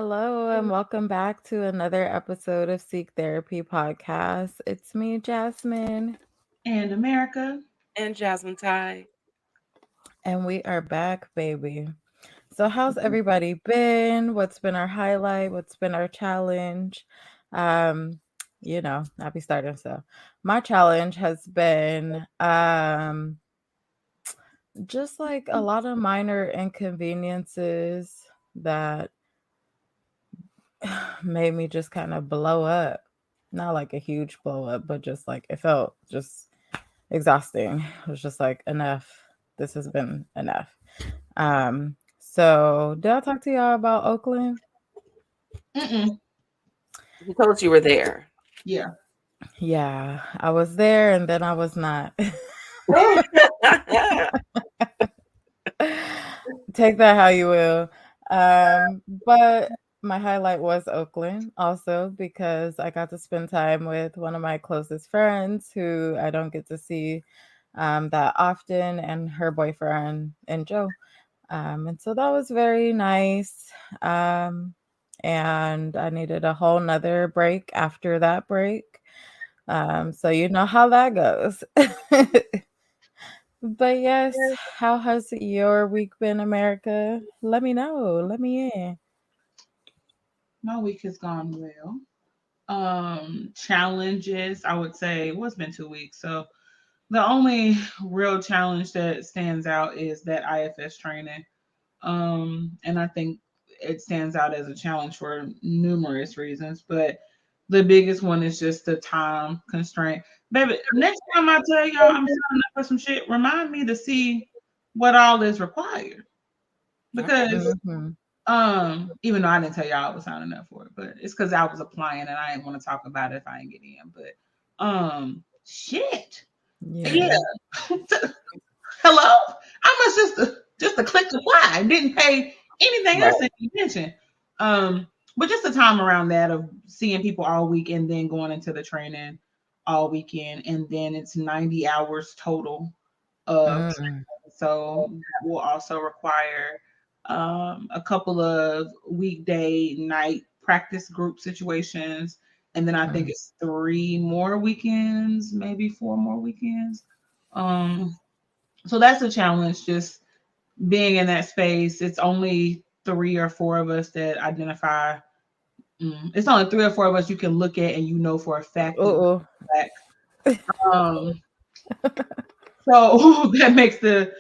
Hello, and welcome back to another episode of Seek Therapy Podcast. It's me, Jasmine, And America. And Jasmine Ty. and we are back, baby. So, how's everybody been? What's been our highlight? What's been our challenge? Um, I'll be starting. So, my challenge has been just like a lot of minor inconveniences that made me just kind of blow up. Not like a huge blow up, but just like it felt just exhausting. It was just like enough. This has been enough. So did I talk to y'all about Oakland? Mm-mm. You told us you were there. Yeah. Yeah, I was there and then I was not. Take that how you will. But my highlight was Oakland also because I got to spend time with one of my closest friends who I don't get to see that often, and her boyfriend and Joe. And so that was very nice. Um, and I needed a whole nother break after that break. So you know how that goes. But yes, how has your week been, America? Let me know. Let me in. My week has gone well. Challenges, I would say, well, it's been 2 weeks. So the only real challenge that stands out is that IFS training. And I think it stands out as a challenge for numerous reasons, but the biggest one is just the time constraint. Baby, next time I tell y'all I'm signing up for some shit, remind me to see what all is required. Because Mhm. even though I didn't tell y'all I was signing up for it, but it's because I was applying and I didn't want to talk about it if I didn't get in. But shit. Yeah. Yeah. Hello? I must just to click apply. I didn't pay anything Right. else that you mentioned. But just the time around that of seeing people all week and then going into the training all weekend, and then it's 90 hours total of Mm. so that will also require a couple of weekday night practice group situations. And then I think Mm. it's 3 more weekends, maybe 4 more weekends. Um, so that's a challenge, just being in that space. It's only 3 or 4 of us that identify. It's only 3 or 4 of us you can look at and you know for a fact that Uh-oh. we're back. Um, So that makes the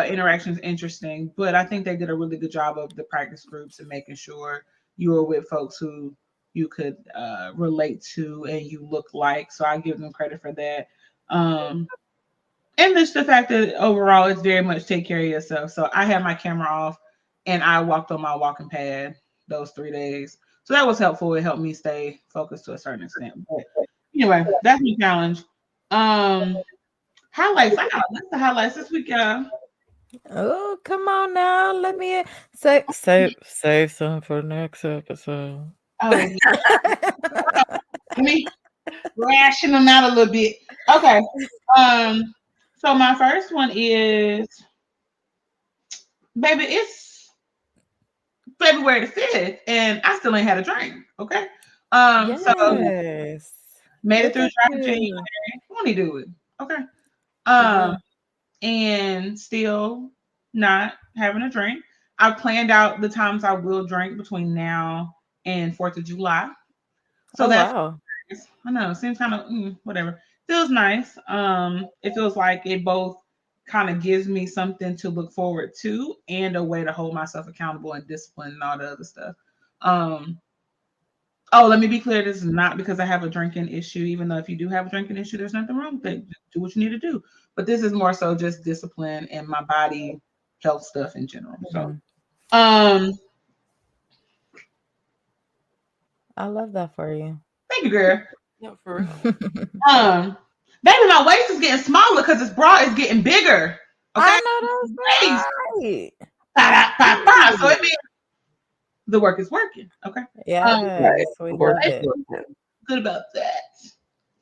interactions interesting. But I think they did a really good job of the practice groups and making sure you were with folks who you could relate to and you look like. So I give them credit for that. Um, and just the fact that overall it's very much take care of yourself. So I had my camera off and I walked on my walking pad those 3 days. So that was helpful. It helped me stay focused to a certain extent. But anyway, that's my challenge. Um, Highlights. I got a list of highlights this week, y'all. Oh, come on now. Let me in. Save some for next episode. Oh, yeah. Let me ration them out a little bit. Okay. Um. So my first one is, baby, it's February the 5th, and I still ain't had a drink. Okay. So Yes. made it Look through at dry January. you. Won't he do it? Okay. He Um. will. And still not having a drink. I've planned out the times I will drink between now and 4th of July. So Oh, that's wow. nice. I know, seems kind of whatever. Feels nice. It feels like it both kind of gives me something to look forward to and a way to hold myself accountable and discipline and all the other stuff. Um, oh, let me be clear. This is not because I have a drinking issue. Even though if you do have a drinking issue, there's nothing wrong with it. Just do what you need to do. But this is more so just discipline and my body health stuff in general. So, Mhm. um, I love that for you. thank you, girl. No, for real. Um, Baby, my waist is getting smaller because this bra is getting bigger. Okay, I know waist. that's right. So it Period. means the work is working. Okay. Um, Right. Yes, we Work love is it. working. good about that.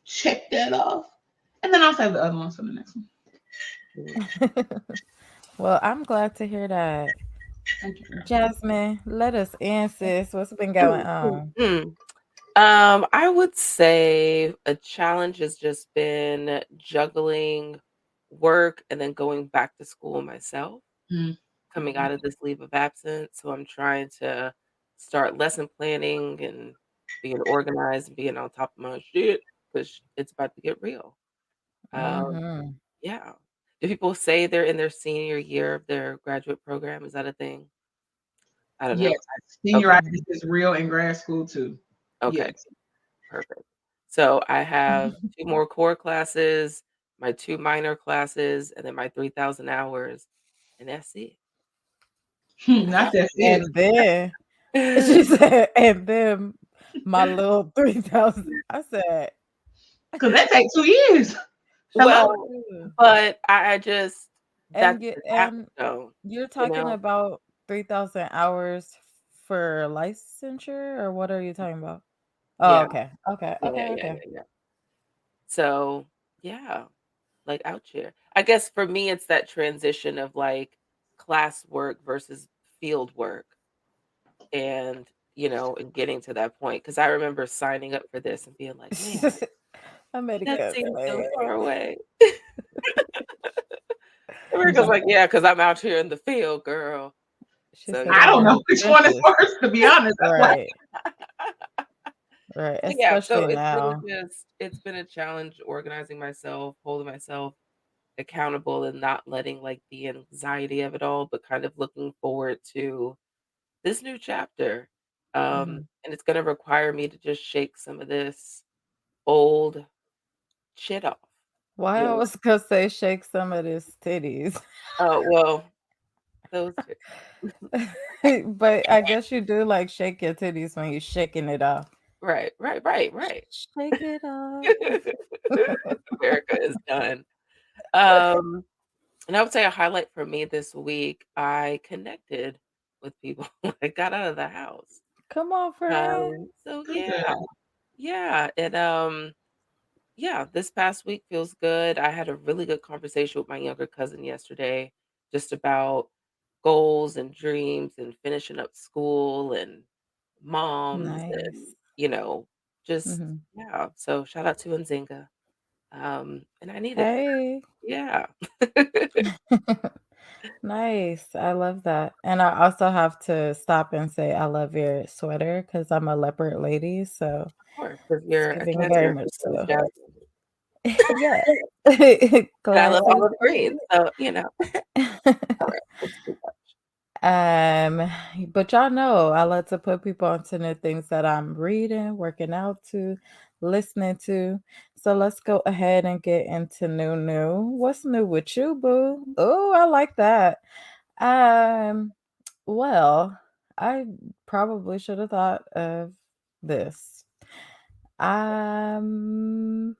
Check that off. And then I'll save the other ones for the next one. Mm. Well, I'm glad to hear that. Thank you, girl. Jasmine, let us in, sis. What's been going on? Hmm. I would say a challenge has just been juggling work and then going back to school myself, coming Mm-hmm. out of this leave of absence. So I'm trying to start lesson planning and being organized and being on top of my shit because it's about to get real. Um, Mm-hmm. yeah. Do people say they're in their senior year of their graduate program? Is that a thing? I don't Yes, know. Okay. senioritis is real in grad school too. Okay. Yes. Perfect. So I have 2 more core classes, my 2 minor classes, and then my 3,000 hours, and that's it. Not that's it. And then she said, and then my little 3,000. I said, Because that takes 2 years. Hello? Well, but I just that's the and capstone, you're you talking know? about 3,000 hours for licensure, or what are you talking about? Oh, Yeah. okay. Okay. Yeah, Okay. yeah, Okay. yeah, yeah. So, yeah, like, out here. I guess for me, it's that transition of, like, classwork versus field work. And, and getting to that point, because I remember signing up for this and being like, "Man, that American seems so flag. far away." I'm America's sorry. like, "Yeah, because 'cause I'm out here in the field, girl." She So, said, I I'm don't in know the which one is trenches. worse, to be honest. That's like, Right. Right. but yeah, so Especially it's really now. just it's been a challenge organizing myself, holding myself accountable, and not letting, like, the anxiety of it all, but kind of looking forward to this new chapter. Mhm. And it's gonna require me to just shake some of this old shit off, Why you I know? was gonna say shake some of his titties. Oh, well, those 2. But I guess you do like shake your titties when you're shaking it off. Right, right, right, right. Shake it off. America is done. Um, and I would say a highlight for me this week, I connected with people. I got out of the house. Come on, friend. So good. yeah, yeah, and yeah, this past week feels good. I had a really good conversation with my younger cousin yesterday, just about goals and dreams and finishing up school and moms and, Nice. just Mhm. yeah. So shout out to Nzinga. And I needed that. Hey. Yeah. Nice. I love that. And I also have to stop and say I love your sweater because I'm a leopard lady, so Of course, because it's you're a giving very cancer, much so is so. Jasmine. Yeah. And I love Glasses. olive green. So, all right, it's too much. Um, but y'all know I love to put people onto new things that I'm reading, working out to, listening to. So let's go ahead and get into new. What's new with you, boo? Oh, I like that. Um, well, I probably should have thought of this. Um,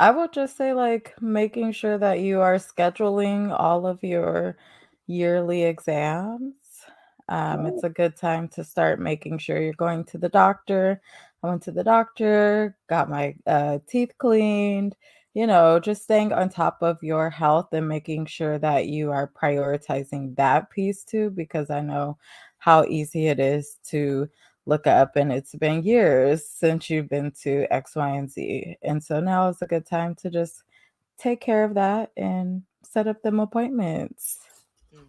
I would just say, like, making sure that you are scheduling all of your yearly exams. It's Oh, a good time to start making sure you're going to the doctor. I went to the doctor, got my teeth cleaned, just staying on top of your health and making sure that you are prioritizing that piece too, because I know how easy it is to look up and it's been years since you've been to X, Y, and Z. And so now is a good time to just take care of that and set up them appointments. mhm.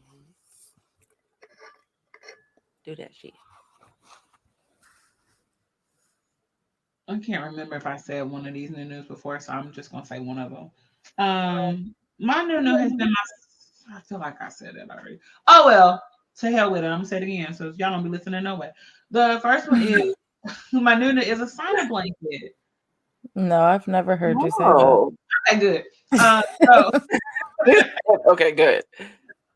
Do that shit. I can't remember if I said one of these new news before, so I'm just gonna say one of them. My new news has been my. I feel like I said it already. Oh well, to hell with it. I'm gonna say it again, so y'all don't be listening no way. The first one is my new news is a sauna blanket. No, I've never heard you say that. Oh. Okay, good. So Okay, good.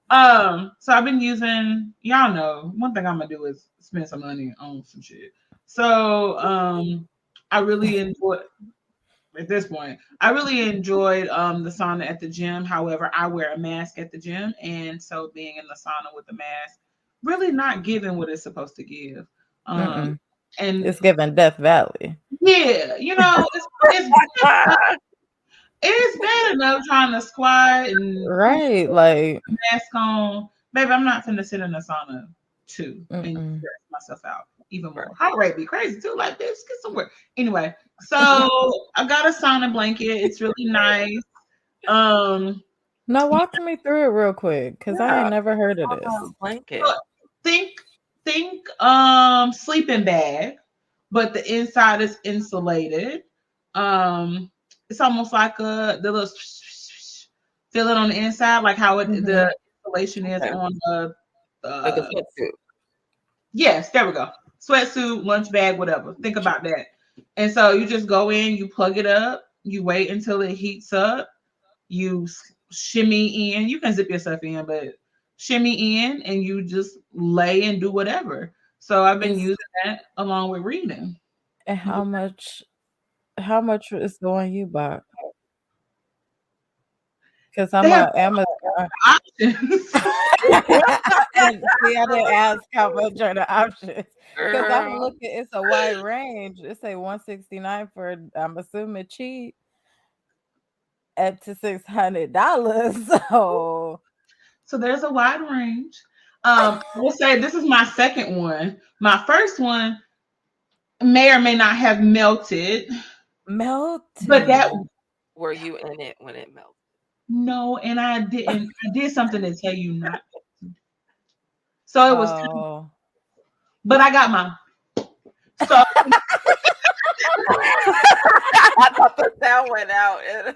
so I've been using. Y'all know one thing I'm gonna do is spend some money on some shit. So I really enjoy. At this point. I really enjoyed the sauna at the gym. However, I wear a mask at the gym, and so being in the sauna with the mask, really not giving what it's supposed to give. Um, Mm-mm. and It's given Death Valley. yeah, it's bad enough trying to squat and Right. Like, mask on Baby, I'm not finna sit in a sauna too and Mm-mm. stress myself out even Right. more. Heart rate be crazy too. Like, bitch, get somewhere. Anyway, so I got a sauna blanket. It's really nice. Um, Now walk me through it real quick, cause I Yeah. ain't never heard of Oh, this. so blanket. think sleeping bag, but the inside is insulated. It's almost like the little feeling on the inside, like how Mhm. the insulation is Okay. on the Like a uh sweatsuit. yes, there we go. Sweatsuit, lunch bag, whatever. Think about that. And so you just go in, you plug it up, you wait until it heats up, you shimmy in. You can zip yourself in, but shimmy in and you just lay and do whatever. So I've been Is using that along with reading. and how much is the one you bought? Cause They I'm have on Amazon. options. And see, I didn't ask how much are the options. Cause I'm Girl. looking, it's a wide range. It say 169 for, I'm assuming cheap, up to $600. So So there's a wide range. I will say this is my second one. My first one may or may not have melted, but that melted. Were you in it when it melted? no, and I didn't. I did something to tell you not. So it was, Oh. but I got my. So I thought the sound went out. And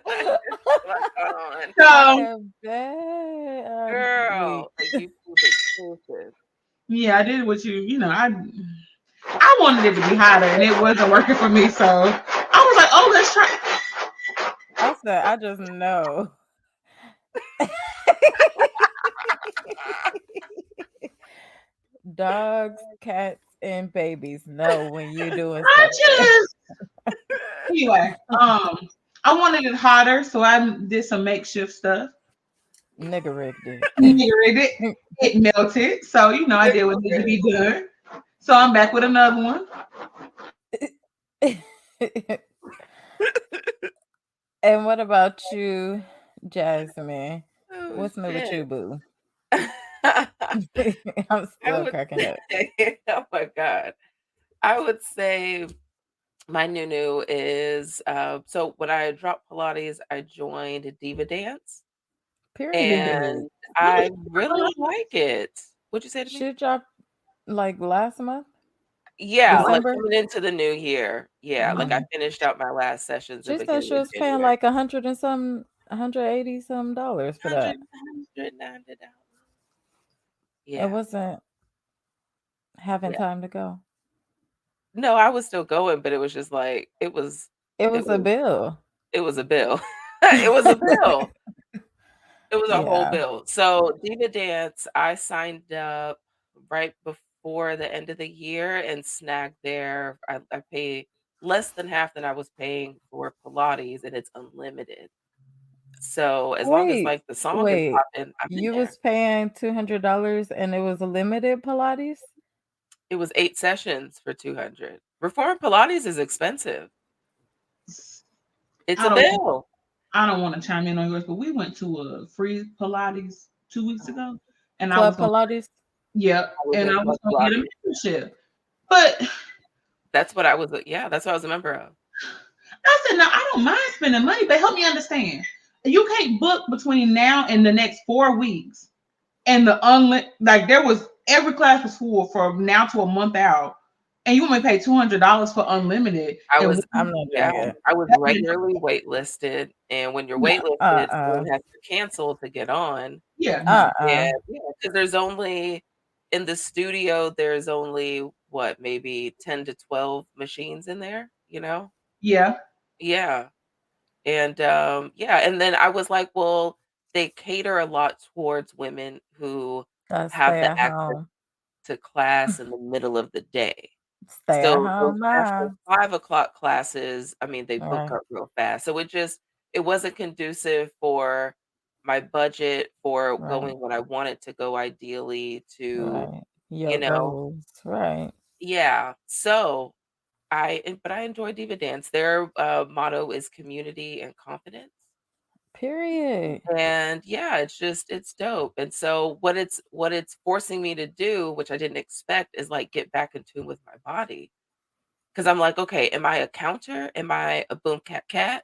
on. so I bet I'm weak. Girl, a YouTube exclusive. yeah, I did what I wanted it to be hotter, and it wasn't working for me. So I was like, oh, let's try. I said, I just know. Dogs, cats, and babies know when you're doing I something. just anyway. I wanted it hotter, so I did some makeshift stuff. Nigga rigged it. It melted, so I did what needed to be done. So I'm back with another one. And what about you, Jasmine? Oh What's new with shit. you, boo? I I'm still would cracking up. say, oh my God. I would say my new is so when I dropped Pilates, I joined Diva Dance Period. and When did I really like it. What'd you say to me? She dropped like last month, Yeah, like December. coming into the new year. Yeah, like I Oh. finished out my last sessions the She said beginning she of was paying January. like 180 some dollars for that. $190. It Yeah. wasn't having Yeah. time to go. No, I was still going, but it was just like It it was a was bill. it was a bill. It was a bill. It was a whole Yeah. bill. So Diva Dance, I signed up right before the end of the year and snagged there. I pay less than half than I was paying for Pilates, and it's unlimited. So as long as Wait, like the song is wait. popping, I'm in You there. was paying $200 and it was a limited Pilates? It was 8 sessions for 200. Reform Pilates is expensive. It's I a don't bill. I don't want to chime in on yours, but we went to a free Pilates 2 weeks ago, and I was Club gonna Pilates? yeah, I was and in I was Club gonna get a Pilates. membership, but That's what I was yeah, that's what I was a member of. I said no, I don't mind spending money, but help me understand. You can't book between now and the next 4 weeks, and the unlit like there was every class was full from now to a month out, and you only pay $200 for unlimited, I and was I'm not yeah, doing it. I was that regularly waitlisted, and when you're yeah, waitlisted, Uh-uh. someone has to cancel to get on. yeah no Uh-uh. And yeah, because there's only in the studio, there's only what, maybe 10 to 12 machines in there, you know? yeah Yeah. And yeah, and then I was like, well, they cater a lot towards women who Gotta have stay the at access home. to class in the middle of the day. Stay at So those home after now. 5 o'clock classes, I mean, they book Right. up real fast. So it wasn't conducive for my budget for Right. going when I wanted to go ideally to, Right. you Your know, goals. Right. yeah. So but I enjoy Diva Dance. Their motto is community and confidence. Period. And yeah, it's dope. And so what it's forcing me to do, which I didn't expect, is like get back in tune with my body. Because I'm like, okay, am I a counter? Am I a boom cat cat?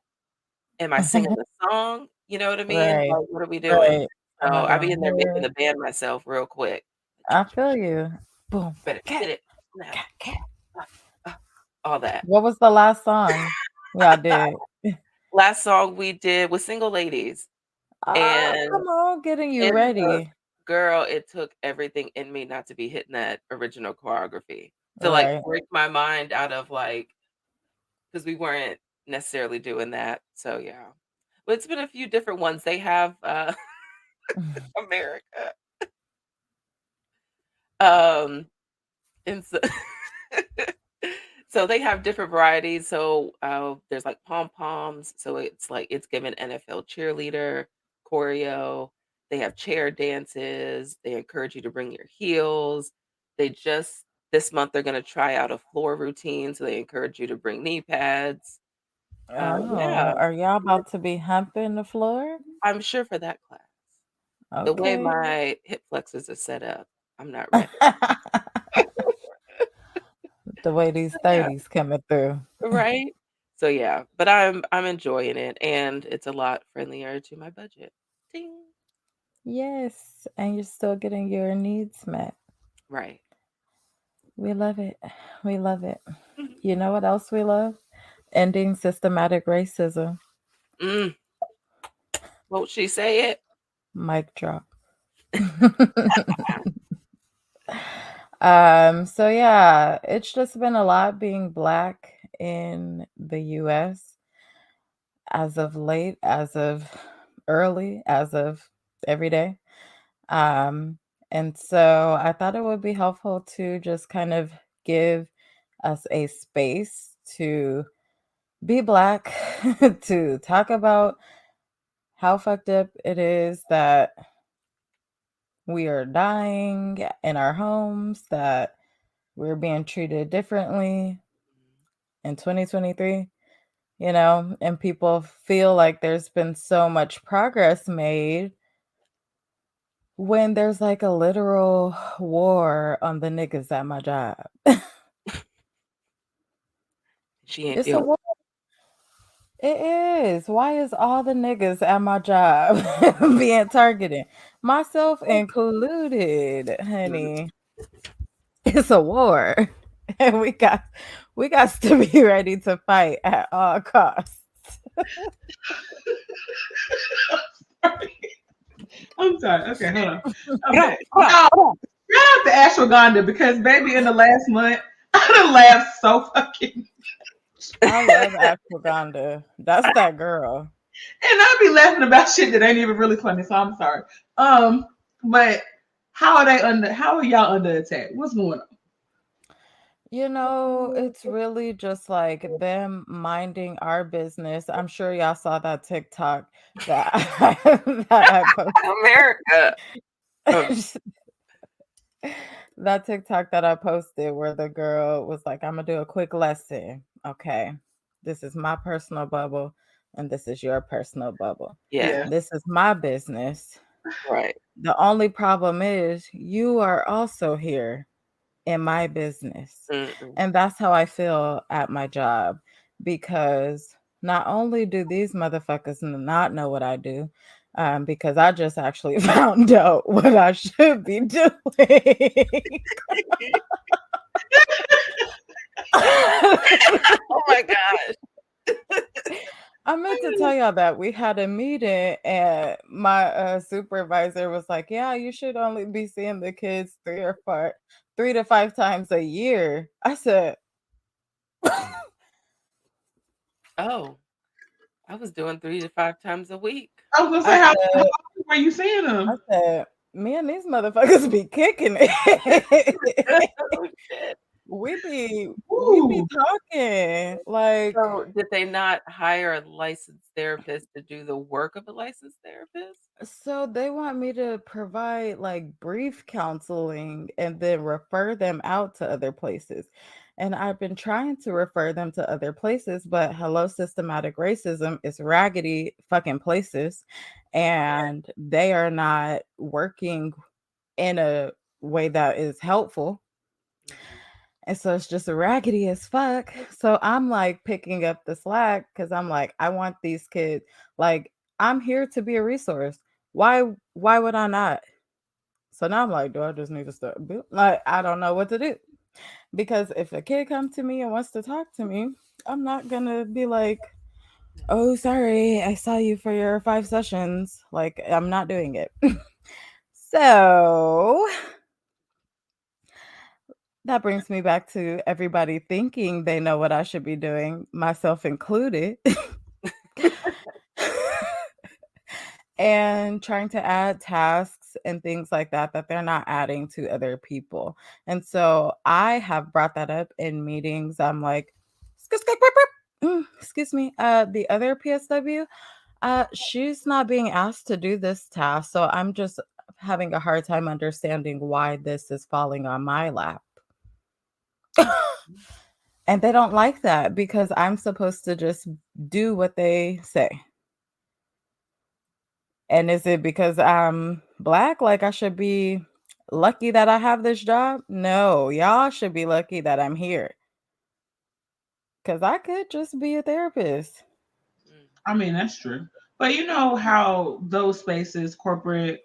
Am I singing the song? You know what I mean? Right. Like, what are we doing? Right. Am I So I be doing in there making hair? the band myself real quick. I feel you. Boom. Better Cat, get it. Snap. cat, cat. uh, uh, all that. What was the last song y'all did? Last song we did was Single Ladies, Oh, and come on, getting you it took ready. girl, it took everything in me not to be hitting that original choreography, to, like, Right. break my mind out of, like, because we weren't necessarily doing that, so yeah. But it's been a few different ones. They have, America, um, and so so they have different varieties. So, there's, like, pom-poms, so it's, like, it's given NFL cheerleader, choreo. They have chair dances. They encourage you to bring your heels. They just this month, they're gonna try out a floor routine, so they encourage you to bring knee pads. Yeah, Oh, are y'all about to be humping the floor? I'm sure for that class. The way Okay. my hip flexors are set up, I'm not ready. The way these Yeah. 30s coming through. Right? So, yeah, but I'm enjoying it, and it's a lot friendlier to my budget. Ding. Yes, and you're still getting your needs met. Right. We love it. We love it. Mhm. You know what else we love? Ending systematic racism. Mm, won't she say it? Mic drop. So yeah, it's just been a lot being black in the US as of late, as of early, as of every day. Um, and so I thought it would be helpful to just kind of give us a space to be black, to talk about how fucked up it is that we are dying in our homes, that we're being treated differently in 2023, and people feel like there's been so much progress made when there's like a literal war on the niggas at my job. She ain't It's a dealing. war. It is. Why is all the niggas at my job being targeted? Myself included, honey. It's a war. And we got to be ready to fight at all costs. I'm sorry. Okay, hold on. I'm back. Y'all, shout out to ashwagandha because baby, in the last month, I done laughed so fucking, I love ashwagandha. That's that girl. and I be laughing about shit that ain't even really funny. So I'm sorry. But how are they under? How are y'all under attack? What's going on? It's really just like them minding our business. I'm sure y'all saw that TikTok that that America. I posted. That TikTok that I posted where the girl was like, I'm gonna do a quick lesson. Okay. This is my personal bubble, and this is your personal bubble. Yeah, Yeah. This is my business. right. The only problem is you are also here in my business. Mm-mm. And that's how I feel at my job because not only do these motherfuckers not know what I do, because I just actually found out what I should be doing. Oh my gosh. I meant to tell y'all that we had a meeting and my supervisor was like, "Yeah, you should only be seeing the kids 3 to 5 times a year." I said, Oh, I was doing 3 to 5 times a week. I was gonna I say, how said, often were you seeing I them? said, "Me and these motherfuckers be kicking it. Oh, shit. we be Ooh. talking like." So, did they not hire a licensed therapist to do the work of a licensed therapist? So they want me to provide like brief counseling and then refer them out to other places. And I've been trying to refer them to other places, but hello, systematic racism is raggedy fucking places. And they are not working in a way that is helpful. Mhm. And so it's just raggedy as fuck. So I'm like picking up the slack because I'm like, I want these kids. Like, I'm here to be a resource. Why would I not? So now I'm like, do I just need to start? Like, I don't know what to do. Because if a kid comes to me and wants to talk to me, I'm not gonna be like, No. oh, sorry, I saw you for your 5 sessions. Like, I'm not doing it. So that brings me back to everybody thinking they know what I should be doing, myself included, and trying to add tasks and things like that that they're not adding to other people. And so I have brought that up in meetings. I'm like, excuse me, the other PSW, she's not being asked to do this task. So I'm just having a hard time understanding why this is falling on my lap. And they don't like that because I'm supposed to just do what they say. And is it because I'm black? Like I should be lucky that I have this job? No, y'all should be lucky that I'm here. Because I could just be a therapist. Mm. I mean, that's true. But you know how those spaces, corporate,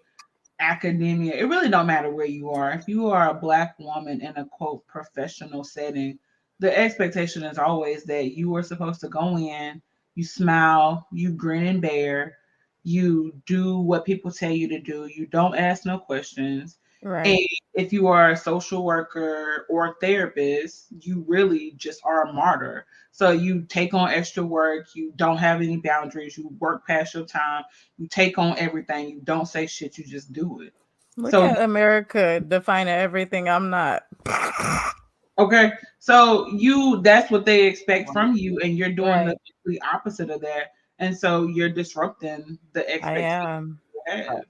academia, it really don't matter where you are. If you are a black woman in a quote professional setting, the expectation is always that you are supposed to go in, you smile, you grin and bear, you do what people tell you to do, you don't ask no questions. And Right. if you are a social worker or a therapist, you really just are a martyr. So you take on extra work, you don't have any boundaries, you work past your time, you take on everything. You don't say shit. You just do it. Look So at America defining everything I'm not. okay, so that's what they expect from you, and you're doing the Right. complete opposite of that, and so you're disrupting the I expectations am. you have,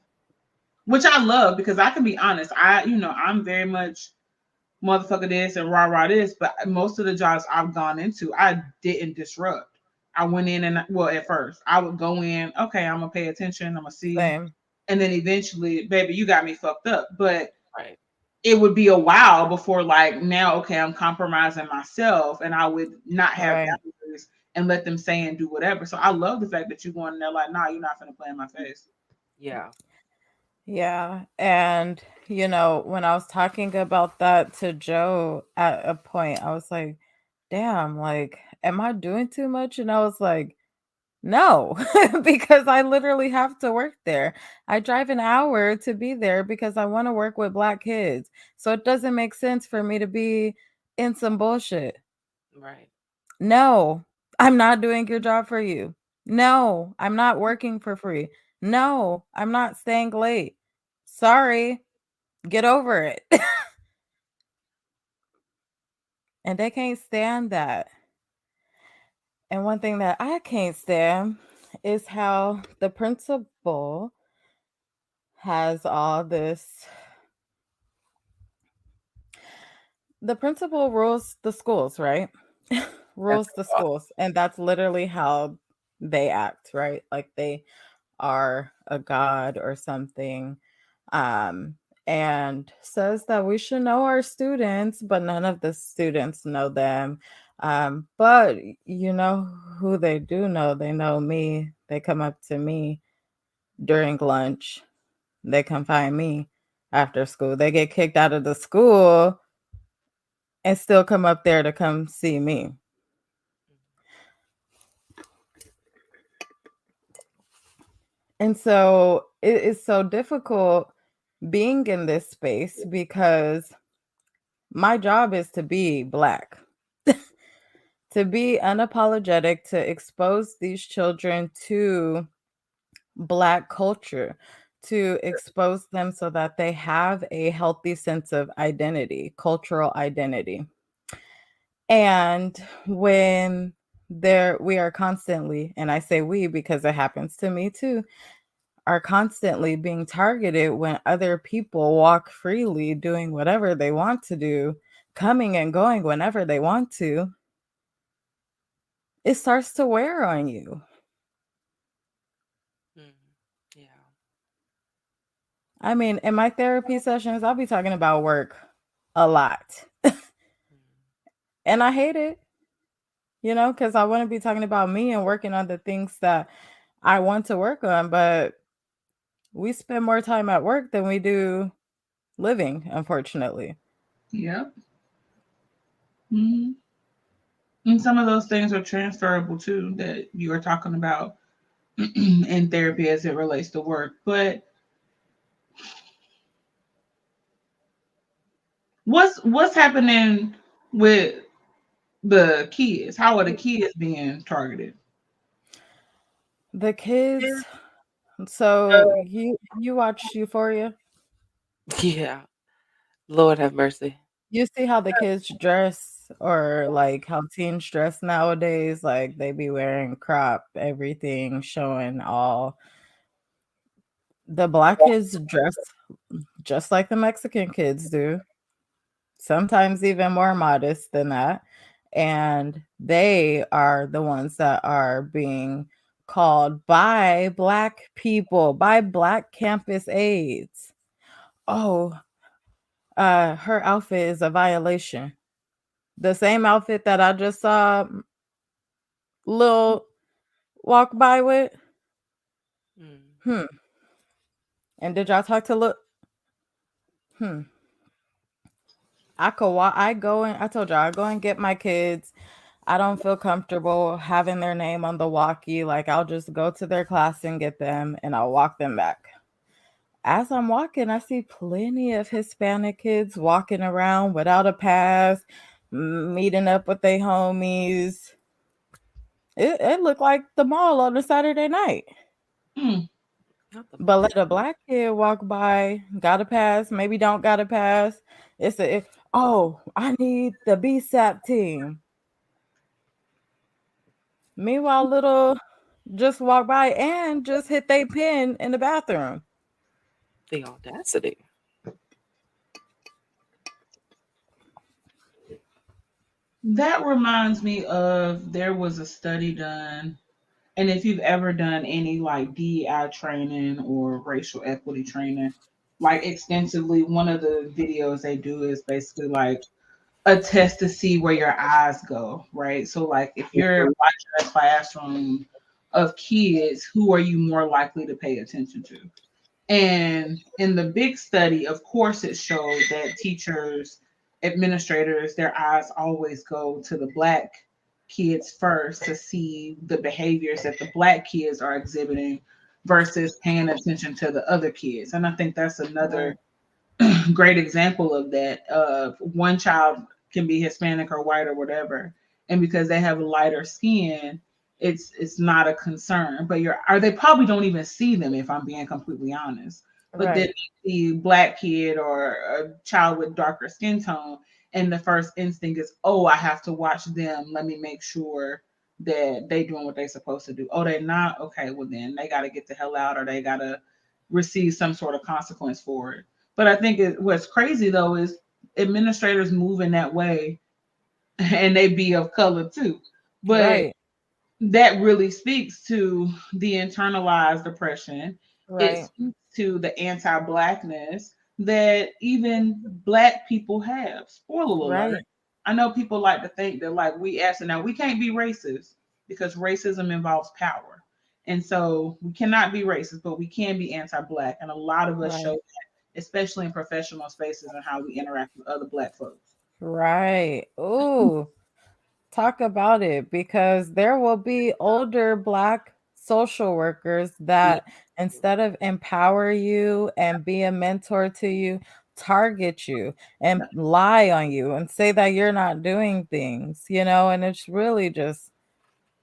which I love because I can be honest. I'm very much motherfucker this and rah rah this, but most of the jobs I've gone into, I didn't disrupt. I went in and well, at first I would go in, okay, I'm gonna pay attention, I'm gonna see, Same. and then eventually, baby, you got me fucked up. But Right. it would be a while before like now, okay, I'm compromising myself and I would not have Right. boundaries and let them say and do whatever. So I love the fact that you going in there like, nah, you're not gonna play in my face. Yeah. Yeah. And, when I was talking about that to Joe at a point, I was like, damn, like, am I doing too much? And I was like, no, because I literally have to work there. I drive an hour to be there because I want to work with black kids. So it doesn't make sense for me to be in some bullshit. Right. No, I'm not doing your job for you. No, I'm not working for free. No, I'm not staying late. Sorry, get over it. And they can't stand that. And one thing that I can't stand is how the principal has all this. The principal rules the schools, right? That's Rules the awesome. schools. And that's literally how they act, right? Like they are a god or something. Um, and says that we should know our students, but none of the students know them. But you know who they do know? They know me. They come up to me during lunch. They come find me after school. They get kicked out of the school and still come up there to come see me. And so it is so difficult being in this space because my job is to be black, to be unapologetic, to expose these children to black culture, to expose them so that they have a healthy sense of identity, cultural identity. And when we are constantly, and I say we because it happens to me too, are constantly being targeted when other people walk freely doing whatever they want to do, coming and going whenever they want to, it starts to wear on you. Mm. Yeah. I mean, in my therapy sessions, I'll be talking about work a lot. Mm. And I hate it, because I want to be talking about me and working on the things that I want to work on. But we spend more time at work than we do living, unfortunately. Yep. Hmm. And some of those things are transferable too that you are talking about in therapy as it relates to work. But what's happening with the kids? How are the kids being targeted? The kids, so you watch Euphoria? Yeah. Lord have mercy. You see how the kids dress or like how teens dress nowadays? Like they be wearing crop, everything showing all. The black kids dress just like the Mexican kids do, sometimes even more modest than that. And they are the ones that are being called by black people, by black campus aides. Oh, her outfit is a violation. The same outfit that I just saw Lil walk by with. Mm. Hmm. And did y'all talk to Lil? Hmm. I could walk. I go and I told y'all I go and get my kids. I don't feel comfortable having their name on the walkie. Like I'll just go to their class and get them, and I'll walk them back. As I'm walking, I see plenty of Hispanic kids walking around without a pass, meeting up with their homies. It looked like the mall on a Saturday night. Mm. Not the But mall. let a black kid walk by, got a pass, maybe don't got a pass. Oh, I need the BSAP team. Meanwhile, little just walk by and just hit they pin in the bathroom. The audacity. That reminds me of there was a study done, and if you've ever done any like DEI training or racial equity training, like extensively, one of the videos they do is basically like a test to see where your eyes go, right? So, like, if you're watching a classroom of kids, who are you more likely to pay attention to? And in the big study, of course, it showed that teachers, administrators, their eyes always go to the black kids first to see the behaviors that the black kids are exhibiting versus paying attention to the other kids. And I think that's Right, another great example of that. One child can be Hispanic or white or whatever, and because they have lighter skin, it's not a concern. But you're or they probably don't even see them if I'm being completely honest. But then right, the black kid or a child with darker skin tone, and the first instinct is, oh, I have to watch them. Let me make sure that they doing what they supposed to do. Oh, they're not okay. Well, then they got to get the hell out, or they got to receive some sort of consequence for it. But I think what's crazy though is administrators move in that way, and they be of color too. But right, that really speaks to the internalized oppression. It right, speaks to the anti-blackness that even black people have. Spoiler alert. right, I know people like to think that like we actually now we can't be racist because racism involves power. And so we cannot be racist, but we can be anti-black. And a lot of us show right, that, especially in professional spaces and how we interact with other black folks. right. Ooh, talk about it because there will be older black social workers Yeah. that instead of empower you and be a mentor to you, target you and lie on you and say that you're not doing things, and it's really just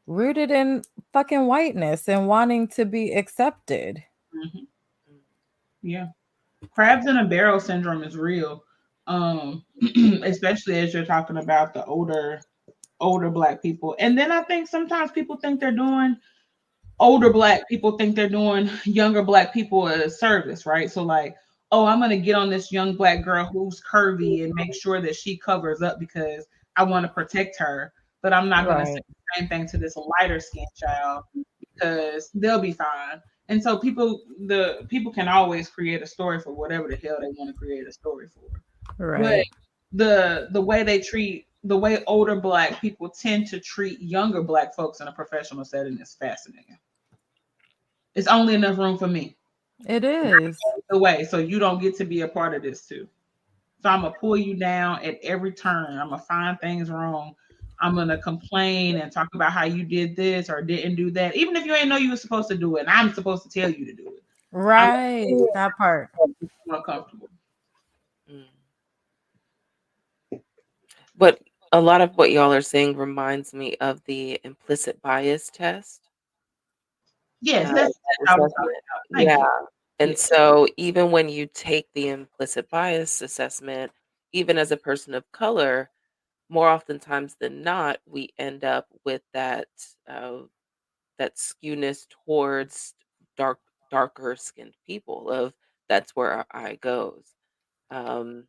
rooted in fucking whiteness and wanting to be accepted. Mhm. Mm. Yeah. Crabs in a barrel syndrome is real. Especially as you're talking about the older black people. And then I think sometimes people think they're doing older black people think they're doing younger black people a service, right? So like, oh, I'm gonna get on this young black girl who's curvy and make sure that she covers up because I want to protect her. But I'm not gonna say Right. the same thing to this lighter skinned child because they'll be fine. And so the people can always create a story for whatever the hell they want to create a story for. But Right. the way they treat the way older black people tend to treat younger black folks in a professional setting is fascinating. It's only enough room for me. It is. The way so you don't get to be a part of this too. So I'm gonna pull you down at every turn. I'm gonna find things wrong. I'm gonna complain and talk about how you did this or didn't do that, even if you ain't know you were supposed to do it. And I'm supposed to tell you to do it. I'm Right. That part. uncomfortable. Mm. But a lot of what y'all are saying reminds me of the implicit bias test. Yes, That that's what I was talking assessment. about. Thank you. Yeah. Yeah. And so even when you take the implicit bias assessment, even as a person of color, more oftentimes than not, we end up with uh, that skewness towards dark darker skinned people of that's where our eye goes. Um,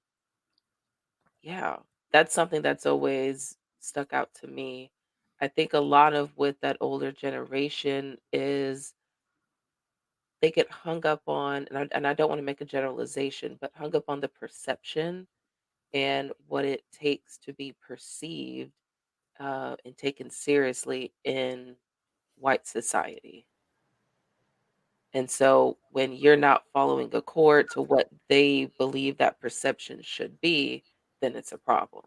yeah, that's something that's always stuck out to me. I think a lot of with that older generation is they get hung up on, and I don't want to make a generalization, but hung up on the perception and what it takes to be perceived and taken seriously in white society. And so when you're not following accord to what they believe that perception should be, then it's a problem.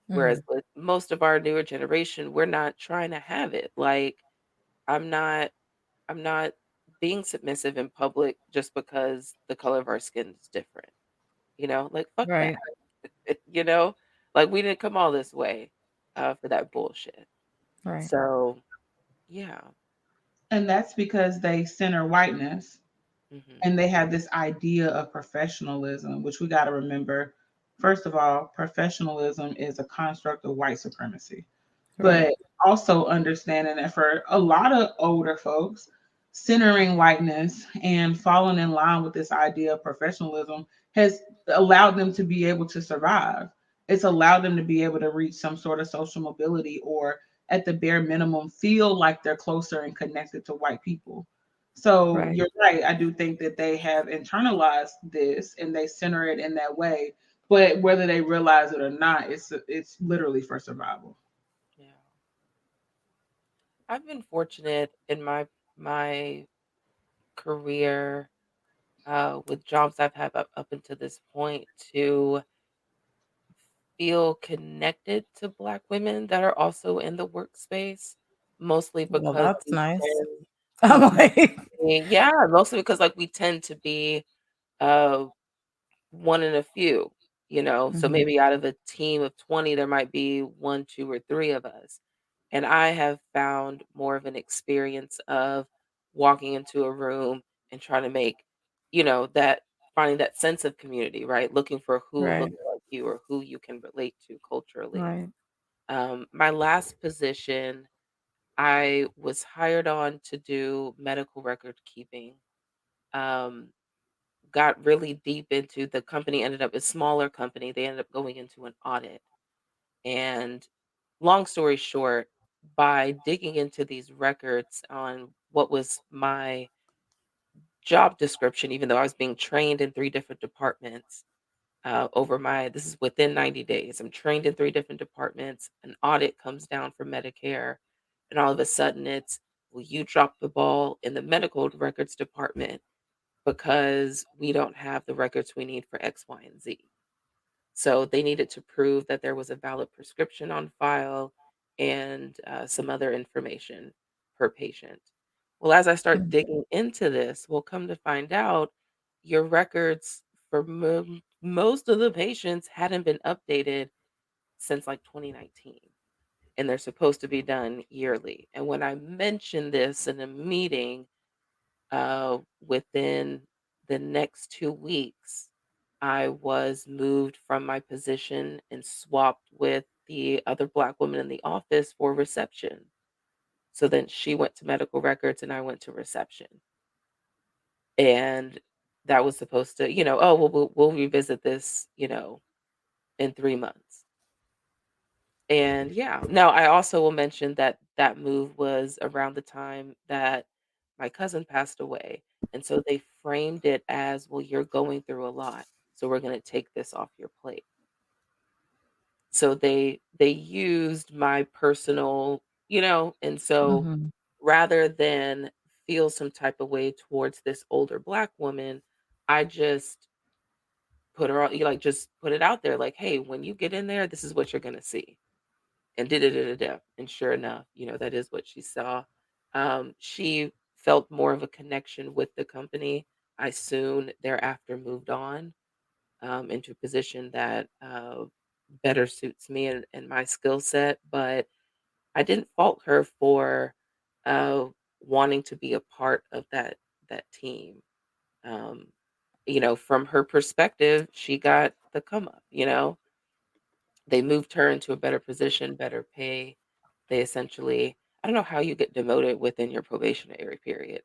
Whereas Mhm. with most of our newer generation, we're not trying to have it. Like I'm not I'm not being submissive in public just because the color of our skin is different. Like fuck that. Right. you know? Like we didn't come all this way for that bullshit. Right. So yeah. And that's because they center whiteness Hmm. and they have this idea of professionalism, which we got to remember. First of all, professionalism is a construct of white supremacy, Right. but also understanding that for a lot of older folks, centering whiteness and falling in line with this idea of professionalism has allowed them to be able to survive. It's allowed them to be able to reach some sort of social mobility or, at the bare minimum, feel like they're closer and connected to white people. So Right. you're right. I do think that they have internalized this and they center it in that way. But whether they realize it or not, it's literally for survival. Yeah. I've been fortunate in my career with jobs I've had up until this point to feel connected to Black women that are also in the workspace, mostly Well, because that's we nice. tend I'm we tend like, yeah, mostly because like we tend to be uh one in a few, so mhm. maybe out of a team of 20 there might be one, two, or three of us. And I have found more of an experience of walking into a room and trying to make, that finding that sense of community, right? Looking for who Right. looks like you or who you can relate to culturally. Right. My last position, I was hired on to do medical record keeping. Um, got really deep into the company, ended up a smaller company. They ended up going into an audit. And long story short, by digging into these records on what was my job description, even though I was being trained in three different departments, this is within 90 days. I'm trained in three different departments. An audit comes down for Medicare, and all of a sudden it's, well, you dropped the ball in the medical records department because we don't have the records we need for X, Y, and Z. So they needed to prove that there was a valid prescription on file and some other information per patient. Well, as I start Mhm. digging into this, we'll come to find out your records for most of the patients hadn't been updated since like 2019, and they're supposed to be done yearly. And when I mentioned this in a meeting, within the next 2 weeks, I was moved from my position and swapped with the other Black woman in the office for reception. So then she went to medical records and I went to reception. And that was supposed to, oh, we'll revisit this, in 3 months. And yeah, now I also will mention that that move was around the time that my cousin passed away. And so they framed it as, well, you're going through a lot. So we're going to take this off your plate. So they used my personal, and so Mhm. rather than feel some type of way towards this older Black woman, I just put her on, like, just put it out there like, hey, when you get in there, this is what you're going to see. And da da da da da. And sure enough, that is what she saw. She felt more of a connection with the company. I soon thereafter moved on into a position that better suits me and my skill set. But I didn't fault her for uh, wanting to be a part of that team. Um, from her perspective, she got the come up. They moved her into a better position, better pay. They essentially, I don't know how you get demoted within your probationary period.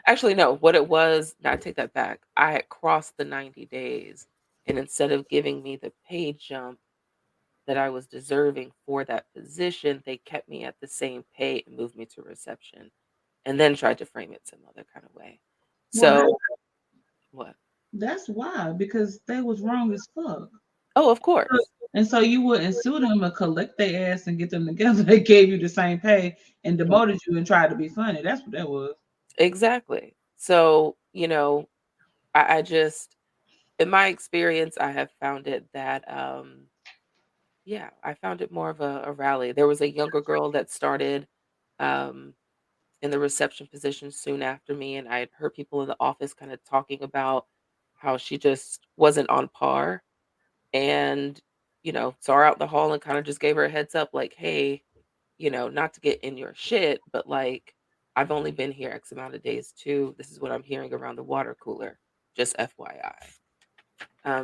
Actually, no, what it was, no, I take that back. I had crossed the 90 days, and instead of giving me the pay jump that I was deserving for that position, they kept me at the same pay and moved me to reception, and then tried to frame it some other kind of way. Well, So, what? that's why, because they was wrong as fuck. Oh, of course. And so you wouldn't sue them or collect their ass and get them together. They gave you the same pay and demoted you and tried to be funny. That's what that was. Exactly. So, I just, in my experience, I have found it that, yeah, I found it more of a rally. There was a younger girl that started um, in the reception position soon after me, and I had heard people in the office kind of talking about how she just wasn't on par. And, saw her out in the hall and kind of just gave her a heads up, like, hey, not to get in your shit, but like, I've only been here X amount of days too. This is what I'm hearing around the water cooler. Just FYI.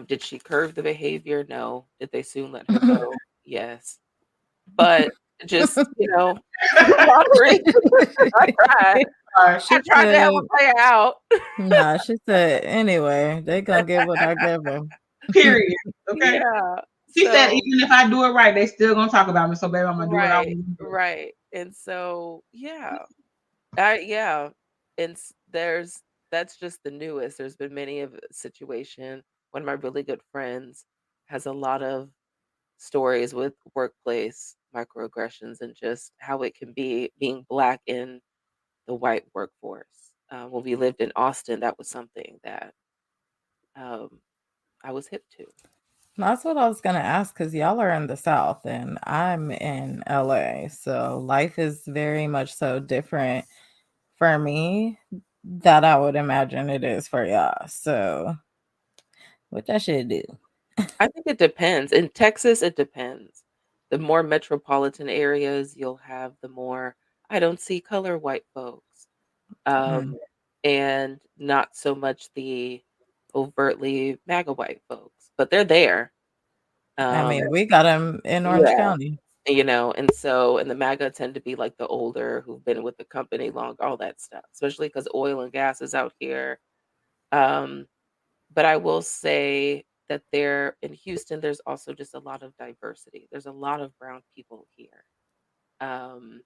Did she curve the behavior? No. Did they soon let her go? Yes. But just, for the moderation, I tried. Sorry. I She tried to help said, her play it out. nah, she said, anyway, they gonna get what I give them. Period. Okay. Yeah. She said, So, even if I do it right, they still gonna talk about me. So, baby, I'm gonna do what I right, want to do. right. And so, yeah. Yeah. And that's just the newest. There's been many of a situation. One of my really good friends has a lot of stories with workplace microaggressions and just how it can be being Black in the white workforce. When we lived in Austin, that was something that um, I was hip to. That's what I was gonna ask because y'all are in the South and I'm in LA. So life is very much so different for me that I would imagine it is for y'all. So what I should do. I think it depends. In Texas, it depends. The more metropolitan areas, you'll have the more I don't see color white folks. Mm. Um, and not so much the overtly MAGA white folks, but they're there. I Um, mean, we got them in Orange yeah, County. and the MAGA tend to be like the older who've been with the company long, all that stuff, especially because oil and gas is out here. Um, but I will say that there in Houston, there's also just a lot of diversity. There's a lot of brown people here. Um,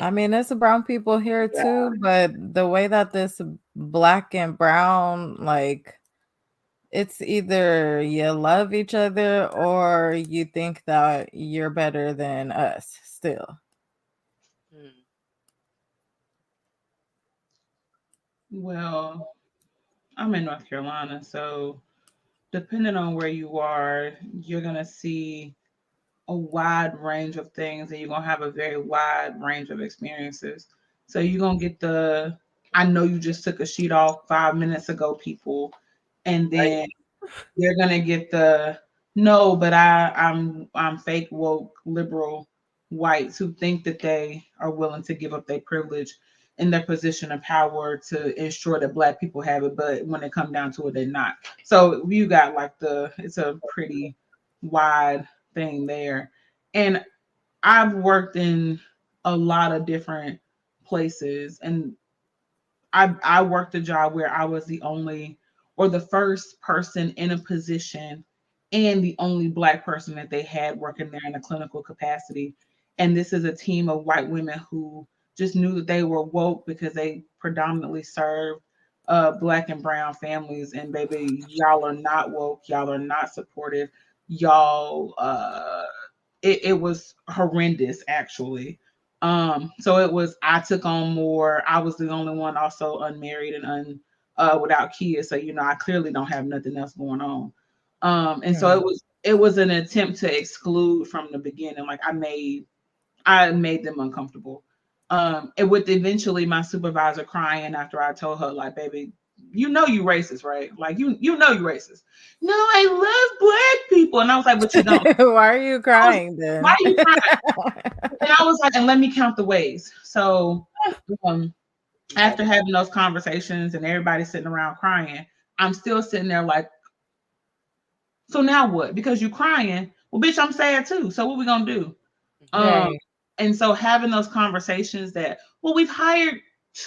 I mean, there's brown people here yeah. too, but the way that this black and brown, like, it's either you love each other or you think that you're better than us still. Mm. Well, I'm in North Carolina, so depending on where you are, you're gonna see a wide range of things and you're gonna have a very wide range of experiences. So you're gonna get the I know you just took a sheet off 5 minutes ago, people, and Right. then they're gonna get the no, but I'm fake woke liberal whites who think that they are willing to give up their privilege in their position of power to ensure that black people have it, but when it come down to it, they're not. So you got like it's a pretty wide thing there. And I've worked in a lot of different places and I worked a job where I was the only or the first person in a position and the only black person that they had working there in a clinical capacity. And this is a team of white women who just knew that they were woke because they predominantly serve black and brown families. And baby, y'all are not woke, y'all are not supportive, y'all it was horrendous actually. So it was I took on more. I was the only one also unmarried and without kids. So I clearly don't have nothing else going on. And so Mm. it was an attempt to exclude from the beginning. Like I made them uncomfortable. And with eventually my supervisor crying after I told her, like, baby, you racist, right? Like you know you racist. No, I love black people. And I was like, but you don't. Why are you Was, crying why then? are you crying? And I was like, and let me count the ways. So um, after having those conversations and everybody sitting around crying, I'm still sitting there like, so now what? Because you crying. Well, bitch, I'm sad too. So what we gonna do? Um, Right. and so having those conversations that, well, we've hired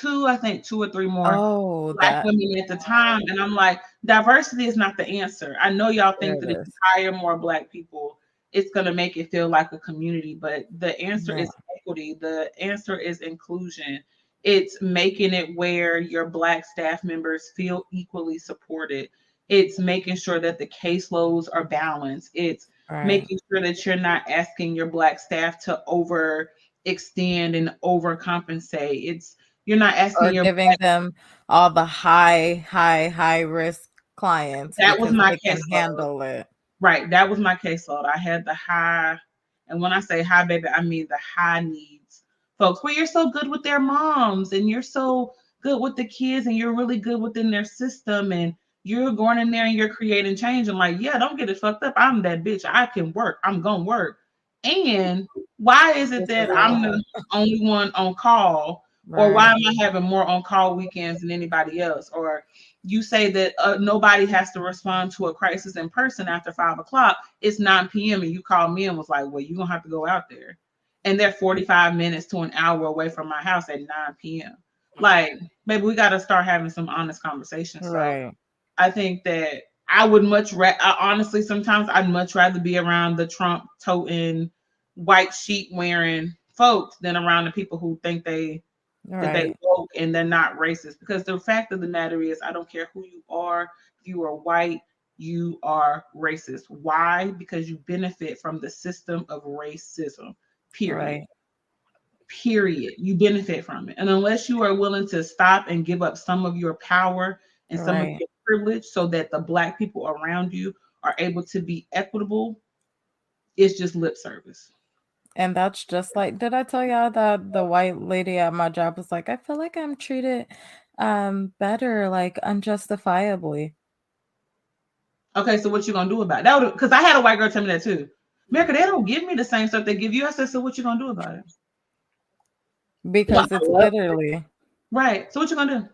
I think two or three more Oh, black that women at the time. And I'm like, diversity is not the answer. I know y'all there think it that if you is. hire more black people, it's gonna make it feel like a community, but the answer No. is equity. The answer is inclusion. It's making it where your black staff members feel equally supported. It's making sure that the caseloads are balanced. It's Right. making sure that you're not asking your black staff to overextend and overcompensate. It's you're not asking Or your giving black. them all the high risk clients That was because my they can caseload. handle it. Right. That was my caseload. I had the high, and when I say high, baby, I mean the high needs folks where you're so good with their moms and you're so good with the kids and you're really good within their system and you're going in there and you're creating change. And like, yeah, don't get it fucked up. I'm that bitch. I can work. I'm going to work. And why is it This is that a I'm lot. the only one on call? Or why Right. am I having more on call weekends than anybody else? Or you say that nobody has to respond to a crisis in person after 5 o'clock. It's 9 p.m. and you called me and was like, well, you're going to have to go out there. And they're 45 minutes to an hour away from my house at 9 p.m. Like, maybe we got to start having some honest conversations. So Right. I think that I would honestly, sometimes I'd much rather be around the Trump toting, white sheet wearing folks than around the people who think that they Right. woke and they're not racist. Because the fact of the matter is, I don't care who you are. If you are white, you are racist. Why? Because you benefit from the system of racism. Period. Right. Period. You benefit from it. And unless you are willing to stop and give up some of your power and some of Right. your privilege so that the black people around you are able to be equitable, it's just lip service. And that's just like, did I tell y'all that the white lady at my job was like, I feel like I'm treated better, like unjustifiably. Okay, so what you gonna do about it? That would because I had a white girl tell me that too. America, they don't give me the same stuff they give you. I said, so what you gonna do about it? Like, Because it's Yep. literally right. So what you gonna do?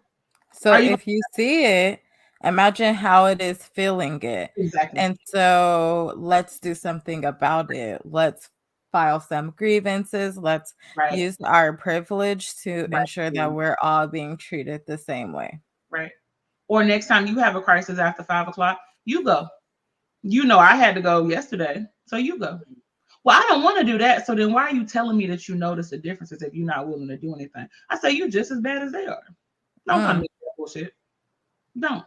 so Are you gonna if you see it, imagine how it is feeling it. exactly And so let's do something about it. Let's file some grievances. Let's right, use our privilege to ensure right, that we're all being treated the same way. right? Or next time you have a crisis after 5 o'clock, you go. You know, I had to go yesterday, so you go. Well, I don't want to do that. So then why are you telling me that you notice the differences if you're not willing to do anything? I say you're just as bad as they are. Don't come to Mm, me with that bullshit. Don't.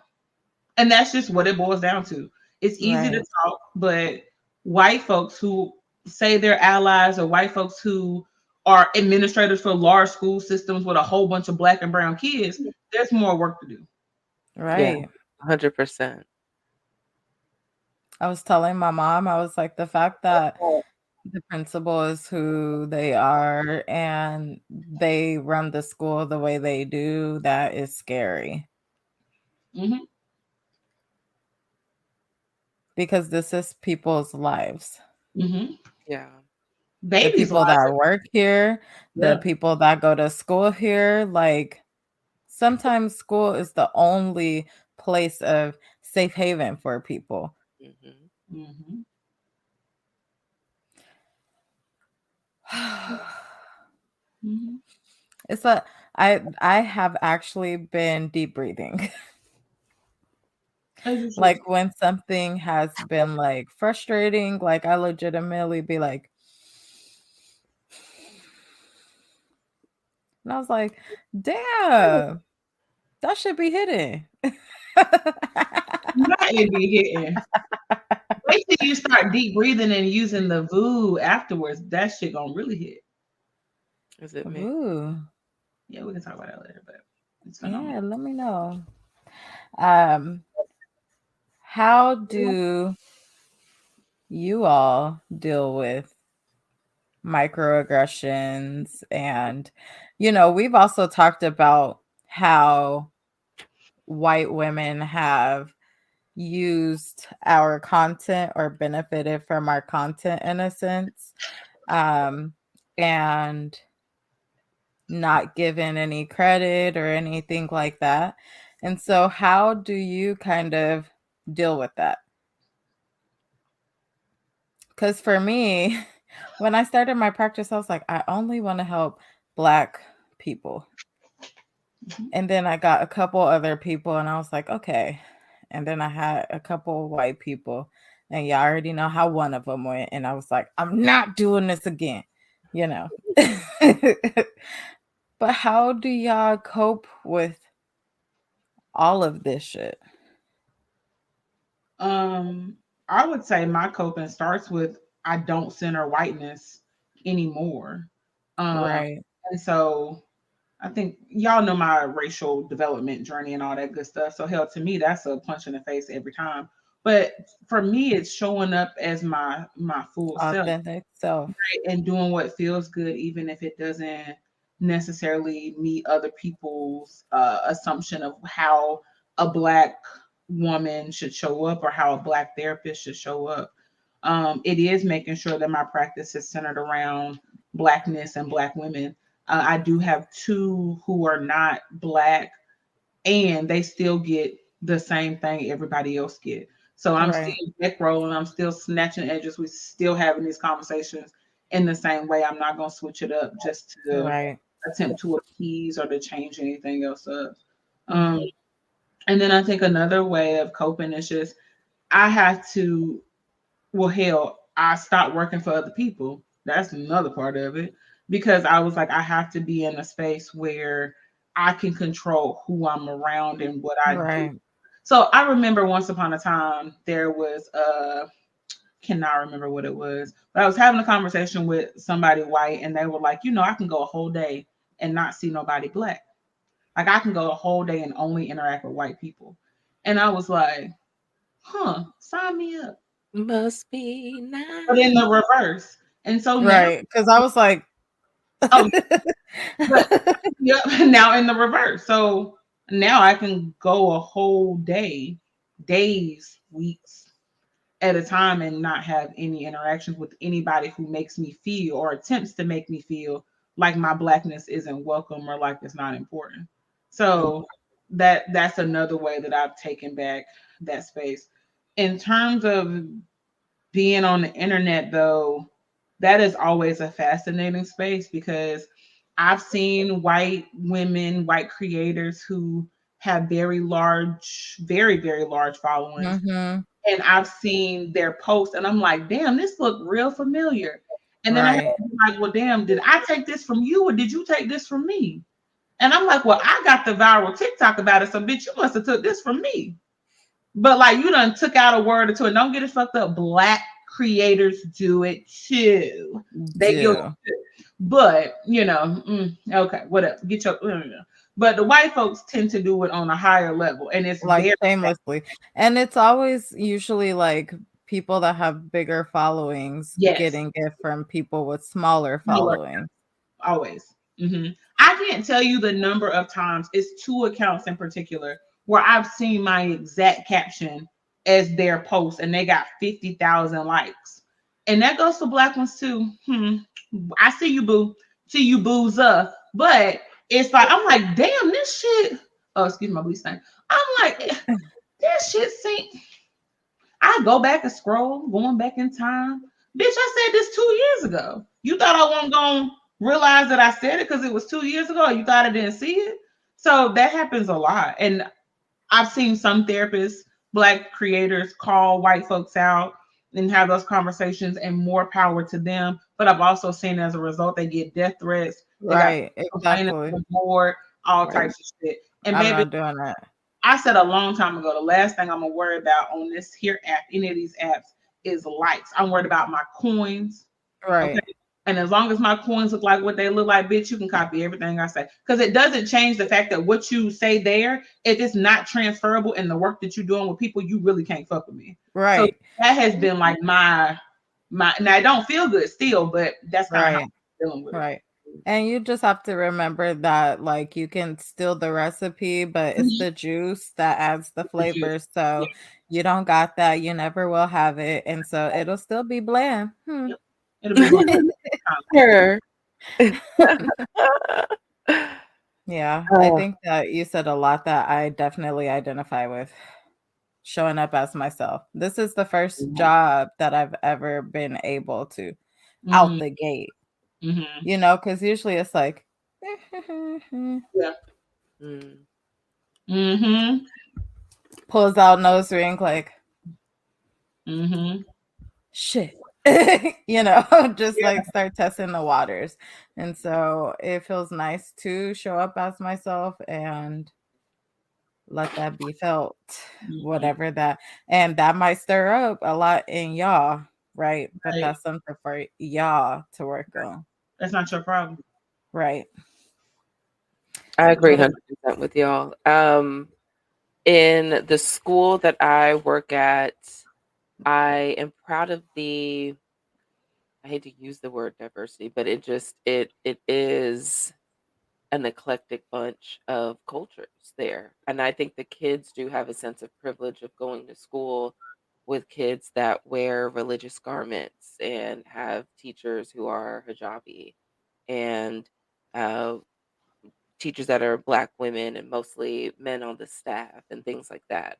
And that's just what it boils down to. It's easy to right, talk, but white folks who say they're allies or white folks who are administrators for large school systems with a whole bunch of black and brown kids, there's more work to do. Yeah, right. 100%. I was telling my mom, I was like, the fact that the principal is who they are and they run the school the way they do, that is scary Mm-hmm. because this is people's lives. Mm-hmm. Yeah. The Babies' people lives. that work here, the Yeah. people that go to school here, like sometimes school is the only place of safe haven for people. Mhm. Mm-hmm. Mm-hmm. It's a I have actually been deep breathing. As you should. Like when something has been like frustrating, like I legitimately be like, and I was like, damn, that should be hidden. Not it be hitting. Wait till you start deep breathing and using the VOO afterwards. That shit gonna really hit. Is it me? Ooh, Yeah, we can talk about that later, but it's yeah, phenomenal. let me know. Um, how do you all deal with microaggressions? And, we've also talked about how white women have used our content or benefited from our content in a sense, um, and not given any credit or anything like that. And so, how do you kind of deal with that? Because for me, when I started my practice, I was like, I only want to help Black people. Mhm. And then I got a couple other people, and I was like, okay. And then I had a couple white people, and y'all already know how one of them went. And I was like, I'm not doing this again, you know. But how do y'all cope with all of this shit? Um, I would say my coping starts with I don't center whiteness anymore. Um, Right, and so I think y'all know my racial development journey and all that good stuff. So hell, to me, that's a punch in the face every time. But for me, it's showing up as my full self authentic self. and doing what feels good, even if it doesn't necessarily meet other people's assumption of how a black woman should show up or how a black therapist should show up. It is making sure that my practice is centered around blackness and black women. I do have two who are not black and they still get the same thing everybody else get. So I'm still Right, neck rolling, I'm still snatching edges, we still having these conversations in the same way. I'm not gonna switch it up just to right. attempt to appease or to change anything else up. Um, Hmm. and then I think another way of coping is just I have to well hell, I stopped working for other people. That's another part of it. Because I was like, I have to be in a space where I can control who I'm around and what I do. Right. So I remember once upon a time there was cannot remember what it was, but I was having a conversation with somebody white and they were like, I can go a whole day and not see nobody black. Like I can go a whole day and only interact with white people. And I was like, sign me up. Must be But in nice. the reverse. And so now, Right. Because I was like, oh, but yeah, now in the reverse. So now I can go a whole day, days, weeks at a time and not have any interactions with anybody who makes me feel or attempts to make me feel like my blackness isn't welcome or like it's not important. So that's another way that I've taken back that space. In terms of being on the internet though, that is always a fascinating space because I've seen white women, white creators who have very large, very, very large followings. hmm, And I've seen their posts and I'm like, damn, this look real familiar. And then I have right. to be like, well, damn, did I take this from you or did you take this from me? And I'm like, well, I got the viral TikTok about it. So bitch, you must have took this from me. But like you done took out a word or two, and don't get it fucked up. Black creators do it too. They guilty Do. too. But okay, whatever. Get your. But the white folks tend to do it on a higher level, and it's Like, very shamelessly. And it's always usually, like, people that have bigger followings yes, getting it from people with smaller smaller following. always. I can't tell you the number of times. It's two accounts in particular where I've seen my exact caption as their post, and they got 50,000 likes. And that goes for black ones too. I see you, boo. See you, booze up. But it's like I'm like, damn, this shit. Oh, excuse my bleach thing. I'm like, this shit. See, I go back and scroll, going back in time. Bitch, I said this 2 years ago. You thought I wasn't going? realize that I said it because it was 2 years ago. You thought I didn't see it. So that happens a lot. And I've seen some therapists, black creators, call white folks out and have those conversations, and more power to them. But I've also seen as a result they get death threats. They got Right, complaining to exactly. the board, all Right. types of shit. And I'm baby, not doing that. I said a long time ago, the last thing I'm gonna worry about on this here app, any of these apps, is likes. I'm worried about my coins. Okay. Right, And as long as my coins look like what they look like, bitch, you can copy everything I say. Because it doesn't change the fact that what you say there, if it's not transferable in the work that you're doing with people, you really can't fuck with me. So right, that has been like my now I don't feel good still, but that's kind of how right, I'm dealing with it. right. And you just have to remember that, like, you can steal the recipe, but it's Mhm. the juice that adds the The juice. flavor. Yeah. So you don't got that, you never will have it, and so it'll still be bland. Hmm. Yep. It'll be blunt. Sure. Yeah, I Oh, think that you said a lot that I definitely identify with. Showing up as myself. This is the first yeah. job that I've ever been able to out Mm-hmm. the gate, Mm-hmm. because usually it's like, Yeah. Mm. Mm-hmm. pulls out nose ring, like, Mm-hmm. shit, just Yeah. like start testing the waters. And so it feels nice to show up as myself and let that be felt, Mm-hmm. whatever that, and that might stir up a lot in y'all, right? But Right. that's something for y'all to work on, That's not your problem. right? I agree But 100% with y'all. In the school that I work at, I am proud of I hate to use the word diversity, but it is an eclectic bunch of cultures there. And I think the kids do have a sense of privilege of going to school with kids that wear religious garments and have teachers who are hijabi and uh, teachers that are Black women and mostly men on the staff and things like that.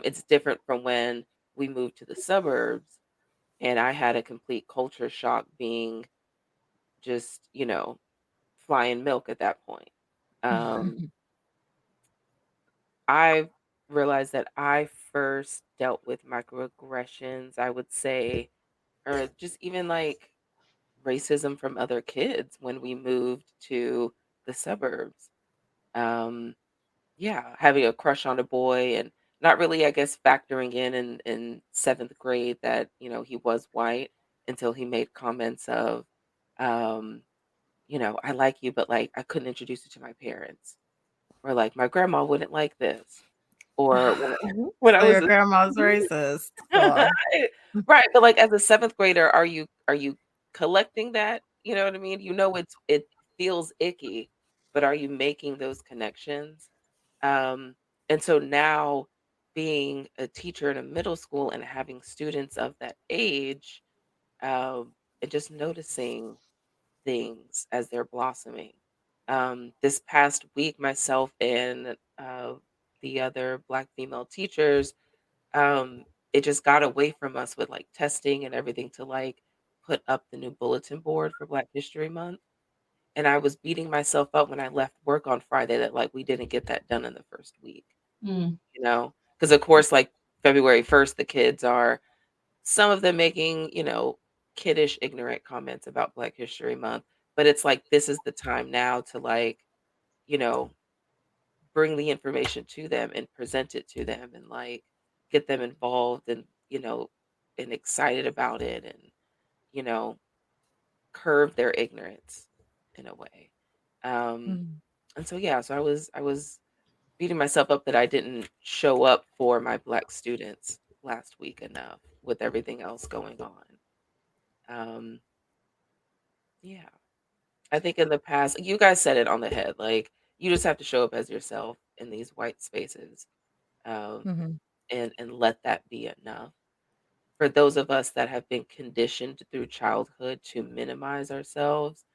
It's different from when we moved to the suburbs and I had a complete culture shock being just, flying milk at that point. Um, I realized that I first dealt with microaggressions, I would say, or just even like racism from other kids when we moved to the suburbs. Um, yeah, having a crush on a boy and not really, I guess, factoring in seventh grade that he was white until he made comments of, um, I like you, but like I couldn't introduce you to my parents, or like my grandma wouldn't like this, or when when I so was your grandma's racist. Go on. right, right, but, like, as a 7th grader, are you collecting that? You know what I mean? It feels icky, but are you making those connections? Um, and so now being a teacher in a middle school and having students of that age, and just noticing things as they're blossoming. This past week, myself and, the other Black female teachers, it just got away from us with like testing and everything to like put up the new bulletin board for Black History Month. And I was beating myself up when I left work on Friday that like we didn't get that done in the first week, Mm. because of course, like February 1st, the kids are some of them making, kiddish, ignorant comments about Black History Month. But it's like this is the time now to like, you know, bring the information to them and present it to them and like get them involved and and excited about it and you know curve their ignorance in a way. um Mhm. and so yeah, so I was beating myself up that I didn't show up for my Black students last week enough with everything else going on. um yeah, I think in the past you guys said it on the head, like you just have to show up as yourself in these white spaces, um Mhm. and let that be enough. For those of us that have been conditioned through childhood to minimize ourselves,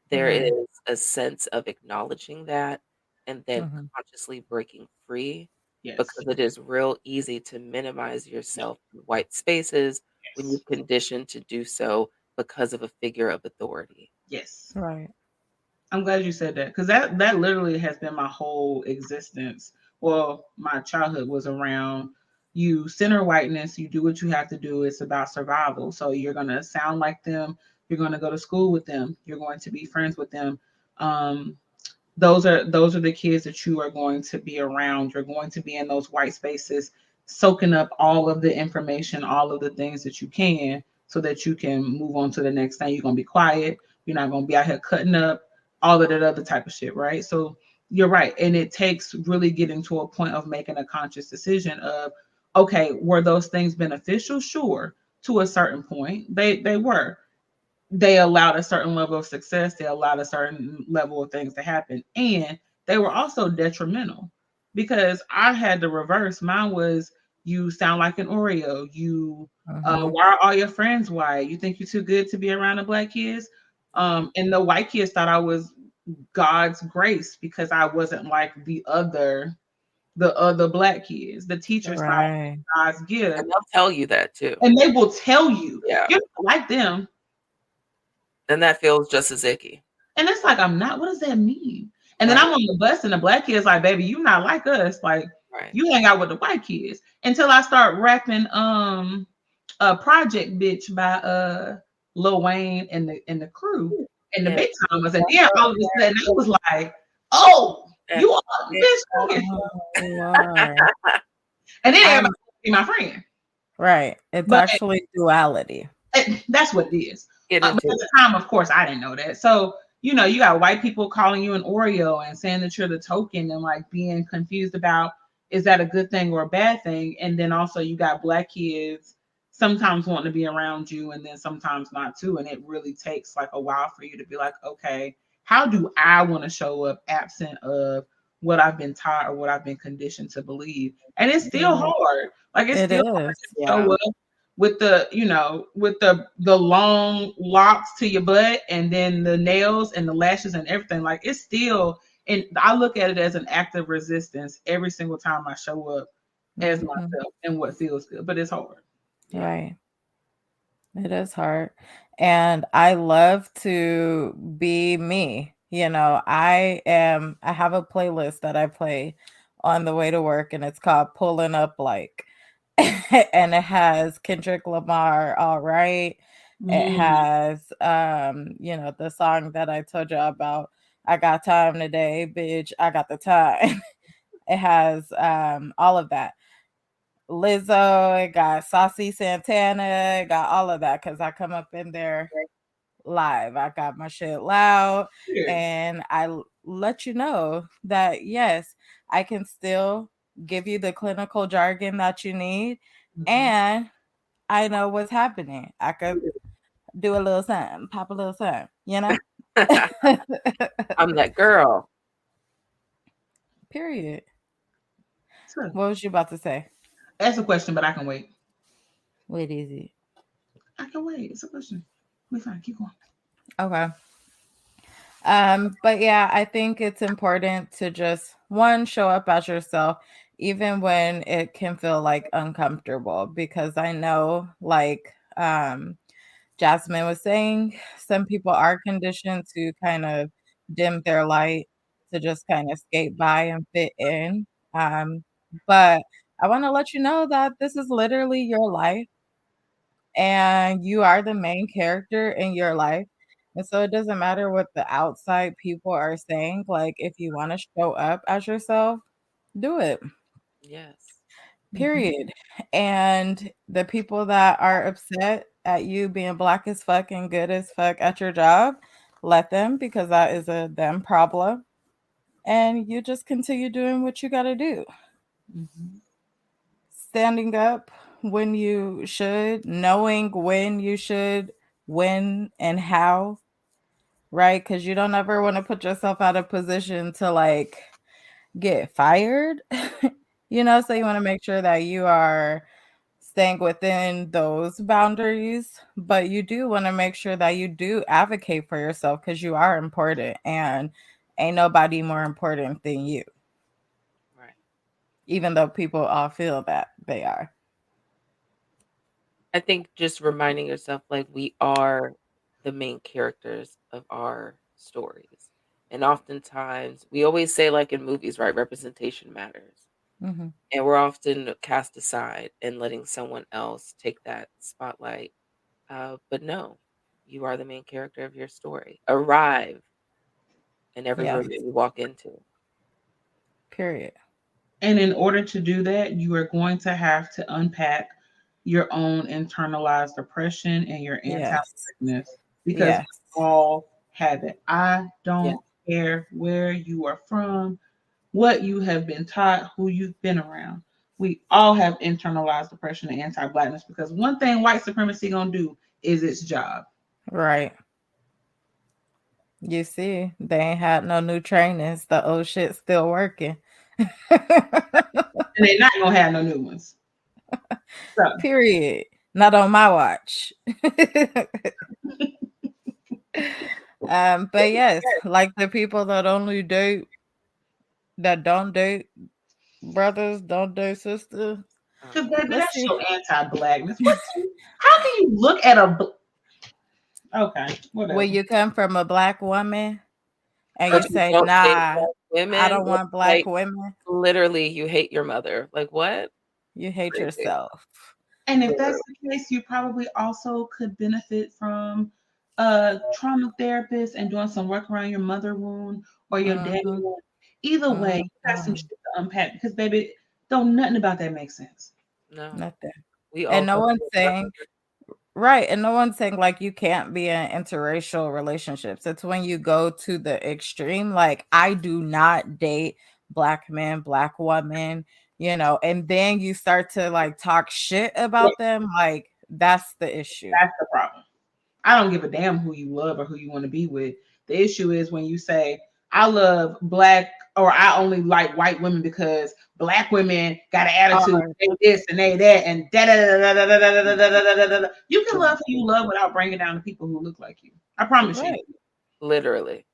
there Mhm. is a sense of acknowledging that and then Mhm. consciously breaking free, Yes. because it is real easy to minimize yourself in white spaces when Yes. you've conditioned to do so because of a figure of authority. Yes. Right. I'm glad you said that because that literally has been my whole existence. Well, my childhood was around you center whiteness, you do what you have to do. It's about survival. So you're gonna sound like them, you're gonna go to school with them, you're going to be friends with them. Um, those are the kids that you are going to be around. You're going to be in those white spaces, soaking up all of the information, all of the things that you can, so that you can move on to the next thing. You're gonna be quiet. You're not gonna be out here cutting up all of that other type of shit, right? So you're right, and it takes really getting to a point of making a conscious decision of, okay, were those things beneficial? Sure, to a certain point, they were, they allowed a certain level of success, they allowed a certain level of things to happen, and they were also detrimental because I had the reverse. Mine was, you sound like an Oreo, you Mm-hmm. why are all your friends white, you think you're too good to be around the black kids. And the white kids thought I was God's grace because I wasn't like the other black kids. The teachers thought Right. God's gift, And they'll tell you that too. and they will tell you Yeah. you're not like them. And that feels just as icky. And it's like, I'm not. What does that mean? And then Right. I'm on the bus, and the black kids like, baby, you not like us. Like, Right. you hang out with the white kids. Until I start rapping a Project Bitch by Lil Wayne and the crew and the And big timers. And then all of a sudden I was like, oh, and you are it bitch. Come here. Oh, you are. And then everybody I'm be my friend. right. It's But actually duality. that's what it is. get But into at it. the time, of course, I didn't know that. So, you got white people calling you an Oreo and saying that you're the token and like being confused about, is that a good thing or a bad thing? And then also you got black kids sometimes wanting to be around you and then sometimes not too. And it really takes like a while for you to be like, okay, how do I want to show up absent of what I've been taught or what I've been conditioned to believe? And it's still Mhm. hard. Like, it's It still hard is. to Yeah. show up with the long locks to your butt and then the nails and the lashes and everything. Like, it's still, and I look at it as an act of resistance every single time I show up as Mhm. myself and what feels good, but it's hard. Yeah. Right. It is hard. And I love to be me. I have a playlist that I play on the way to work and it's called Pulling Up Like. And it has Kendrick Lamar, All Right. It Mm, has the song that I told you about, I got time today, bitch. I got the time. It has all of that. Lizzo, it got Saucy Santana, it got all of that because I come up in there live. I got my shit loud weird. and let you know that yes, I can still give you the clinical jargon that you need Mhm. and I know what's happening. I could do a little something, pop a little something. I'm that girl. Period. So, What was you about to say? that's a question, but I can wait. Wait, easy. I can wait. It's a question. We fine. Keep going. Okay. But yeah, I think it's important to just one show up as yourself, even when it can feel like uncomfortable, because I know Jasmine was saying, some people are conditioned to kind of dim their light to just kind of skate by and fit in. But I want to let you know that this is literally your life and you are the main character in your life. And so it doesn't matter what the outside people are saying. Like, if you want to show up as yourself, do it, Yes. Mhm. period. And the people that are upset at you being black as fuck and good as fuck at your job, let them, because that is a them problem. And you just continue doing what you got to do. Mhm. Standing up when you should, knowing when you should, when and how, right? Because you don't ever want to put yourself out of position to like get fired, so you want to make sure that you are staying within those boundaries, but you do want to make sure that you do advocate for yourself because you are important and ain't nobody more important than you, Right. even though people all feel that they are. I think just reminding yourself like we are the main characters of our stories. And oftentimes, we always say, like in movies, right? Representation matters. Mhm. And we're often cast aside and letting someone else take that spotlight. But no, you are the main character of your story. Arrive in every room that Yes. you walk into. Period. And in order to do that, you are going to have to unpack your own internalized depression and your Yes. anti-blackness because Yes. we all have it. I Yeah. don't care where you are from, what you have been taught, who you've been around. We all have internalized depression and anti-blackness because one thing white supremacy gonna do is its job. Right. You see, they ain't had no new trainings. The old shit's still working. And they're not gonna have no new ones. So Period. Not on my watch. But yes, like the people that don't date brothers, don't date sisters. because Uh-huh. baby, Let's that's see. your anti-blackness. How can you look at okay, Will whatever. you come from a black woman and you But you say, don't date nah, black I women. don't want black Like, women? literally, you hate your mother. Like, what? You hate Crazy. yourself. And if that's Literally. the case, you probably also could benefit from trauma therapist and doing some work around your mother wound or your daddy Mhm, wound. Either way, you got some mhm. shit to unpack because baby, don't nothing about that make sense. No. Nothing. We all And no go one's through stuff. saying right, and no one's saying, like, you can't be in interracial relationships. It's when you go to the extreme, like, I do not date black men, black women, and then you start to, like, talk shit Yeah, about them, like, that's the issue. that's the problem. I don't give a damn who you love or who you want to be with. The issue is when you say, I love black or I only like white women because black women got an attitude, Or they this and they that, and da da da da da da da da da da da da. You can love who you love without bringing down the people who look like you. I promise you. right, Literally.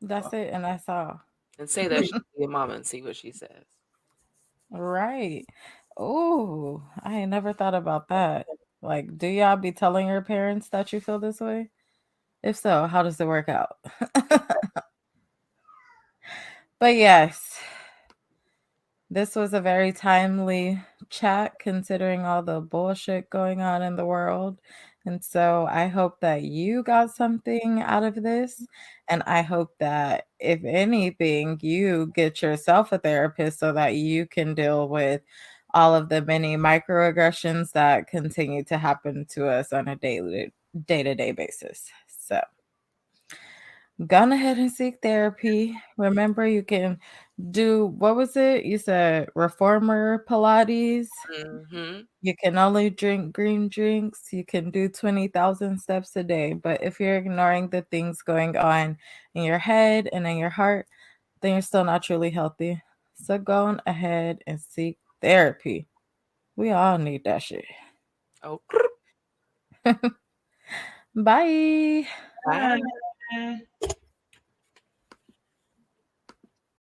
that's it, and that's all. And say that shit to your mama and see what she says. Right. Oh, I ain't never thought about that. Like, do y'all be telling your parents that you feel this way? If so, how does it work out? But yes, this was a very timely chat considering all the bullshit going on in the world. And so I hope that you got something out of this. And I hope that, if anything, you get yourself a therapist so that you can deal with all of the many microaggressions that continue to happen to us on a daily, day-to-day basis. So gone ahead and seek therapy. Remember, you can do what was it? You said reformer Pilates. Mm-hmm. You can only drink green drinks. You can do 20,000 steps a day. But if you're ignoring the things going on in your head and in your heart, then you're still not truly healthy. So go on ahead and seek therapy. We all need that shit. Oh, Bye. bye. Bye.